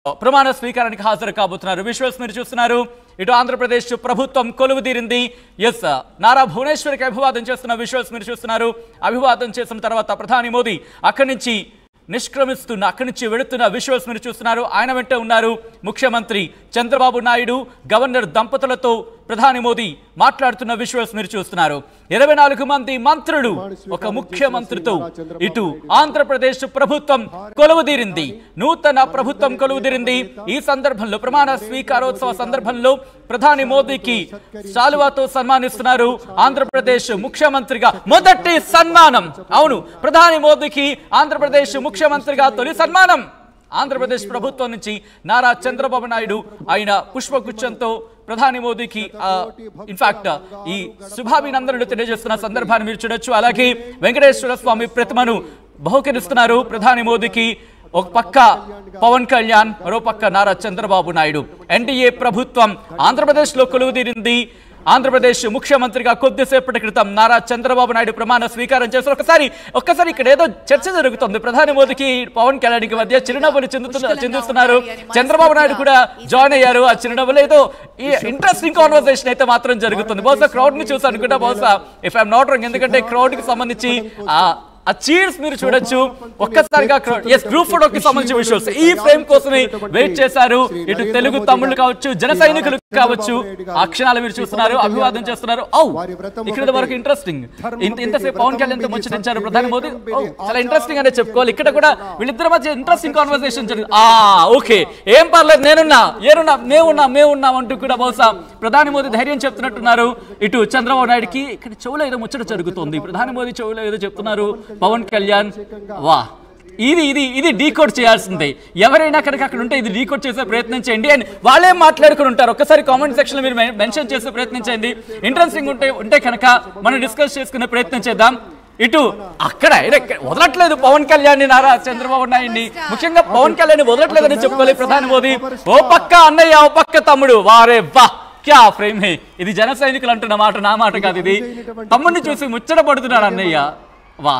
ప్రమాణ స్వీకారానికి హాజరు కాబోతున్నారు. విజువల్స్ మీరు చూస్తున్నారు. ఇటు ఆంధ్రప్రదేశ్ ప్రభుత్వం కొలువుదీరింది. ఎస్, నారా భువనేశ్వరికి అభివాదం చేస్తున్న విజువల్స్ మీరు చూస్తున్నారు. అభివాదం చేసిన తర్వాత ప్రధాని మోదీ అక్కడి నుంచి నిష్క్రమిస్తున్న, అక్కడి నుంచి వెళుతున్న విజువల్స్ మీరు చూస్తున్నారు. ఆయన వెంట ఉన్నారు ముఖ్యమంత్రి చంద్రబాబు నాయుడు, గవర్నర్ దంపతులతో ప్రధాని మోదీ మాట్లాడుతున్న విజువల్స్ మీరు చూస్తున్నారు. 24 మంది మంత్రులు, ఒక ముఖ్యమంత్రితో ఇటు ఆంధ్రప్రదేశ్ ప్రభుత్వం కొలువుదీరింది. నూతన ప్రభుత్వం కొలువుదీరింది. ఈ సందర్భంలో ప్రమాణ స్వీకారోత్సవ సందర్భంలో ప్రధాని మోదీకి శాలువాతో సన్మానిస్తున్నారు. ఆంధ్రప్రదేశ్ ముఖ్యమంత్రిగా మొదటి సన్మానం. అవును, ప్రధాని మోదీకి ఆంధ్రప్రదేశ్ ముఖ్యమంత్రిగా తొలి సన్మానం ఆంధ్రప్రదేశ్ ప్రభుత్వం నుంచి నారా చంద్రబాబు నాయుడు ఆయన పుష్పగుచ్చంతో ప్రధాని మోదీకి ఇన్ఫాక్ట్ ఈ శుభాభినందనలు తెలియజేస్తున్న సందర్భాన్ని మీరు చూడొచ్చు. అలాగే వెంకటేశ్వర స్వామి ప్రతిమను బహుకరిస్తున్నారు ప్రధాని మోదీకి. ఒక పక్క పవన్ కళ్యాణ్, మరో పక్క నారా చంద్రబాబు నాయుడు. ఎన్డీఏ ప్రభుత్వం ఆంధ్రప్రదేశ్లో కొలువుదీరింది. ఆంధ్రప్రదేశ్ ముఖ్యమంత్రిగా కొద్దిసేపటి క్రితం నారా చంద్రబాబు నాయుడు ప్రమాణ స్వీకారం చేశారు. ఒక్కసారి ఇక్కడ ఏదో చర్చ జరుగుతుంది. ప్రధాని మోదీకి పవన్ కళ్యాణ్కి మధ్య చిరునవ్వులు చిందిస్తున్నారు. చంద్రబాబు నాయుడు కూడా జాయిన్ అయ్యారు. ఆ చిరునవ్వులు ఏదో ఇంట్రెస్టింగ్ కాన్వర్సేషన్ అయితే మాత్రం జరుగుతుంది. బహుశా క్రౌడ్ ని చూసి అనుకుంటా, బహుశా ఇఫ్ ఐఎమ్ నాట్ రాంగ్, ఎందుకంటే క్రౌడ్ కి సంబంధించి ఆ చీర్స్ మీరు చూడొచ్చు. ఒక్కసారిగా గ్రూప్ ఫోటోకి సంబంధించిన విజువల్స్ ఈ ఫ్రేమ్ కోసమే వెయిట్ చేశారు. ఇటు తెలుగు తమ్ముళ్ళు కావచ్చు, జన సైనికులు కావచ్చు, ఆ క్షణాలు మీరు చూస్తున్నారు. అభివాదం చేస్తున్నారు. ఇక్కడ వరకు ఇంట్రెస్టింగ్. ఇంతసేపు పవన్ కళ్యాణ్ తో ముచ్చటించారు ప్రధాని మోదీ. చాలా ఇంట్రెస్టింగ్ అనే చెప్పుకోవాలి. ఇక్కడ కూడా వీళ్ళిద్దరి మధ్య ఇంట్రెస్టింగ్ కాన్వర్సేషన్ జరిగింది. ఓకే, ఏం పర్లేదు, మేమున్నాం అంటూ కూడా బహుశా ప్రధాని మోదీ ధైర్యం చెప్తున్నట్టున్నారు. ఇటు చంద్రబాబు నాయుడుకి ఇక్కడ చెవులో ఏదో ముచ్చట జరుగుతుంది. ప్రధాని మోదీ చెవులో ఏదో చెప్తున్నారు పవన్ కళ్యాణ్. ఇది డీకోడ్ చేయాల్సిందే. ఎవరైనా కనుక అక్కడ ఉంటే ఇది డీకోడ్ చేసే ప్రయత్నం చేయండి అని వాళ్ళే మాట్లాడుకుని ఉంటారు. ఒక్కసారి కామెంట్ సెక్షన్ లో మీరు మెన్షన్ చేసే ప్రయత్నం చేయండి. ఇంట్రెస్టింగ్ ఉంటే కనుక మనం డిస్కస్ చేసుకునే ప్రయత్నం చేద్దాం. ఇటు అక్కడ వదలట్లేదు పవన్ కళ్యాణ్ నారా చంద్రబాబు నాయుడిని, ముఖ్యంగా పవన్ కళ్యాణ్ వదలట్లేదని చెప్పుకోవాలి ప్రధాని మోదీ. ఓ పక్క అన్నయ్య, ఓ పక్క తమ్ముడు. వారే వా, క్యా ఫ్రేమ్ హే. ఇది జన సైనికులు అంటున్న మాట, నా మాట కాదు. ఇది తమ్ముడిని చూసి ముచ్చట పడుతున్నాడు అన్నయ్య. వా.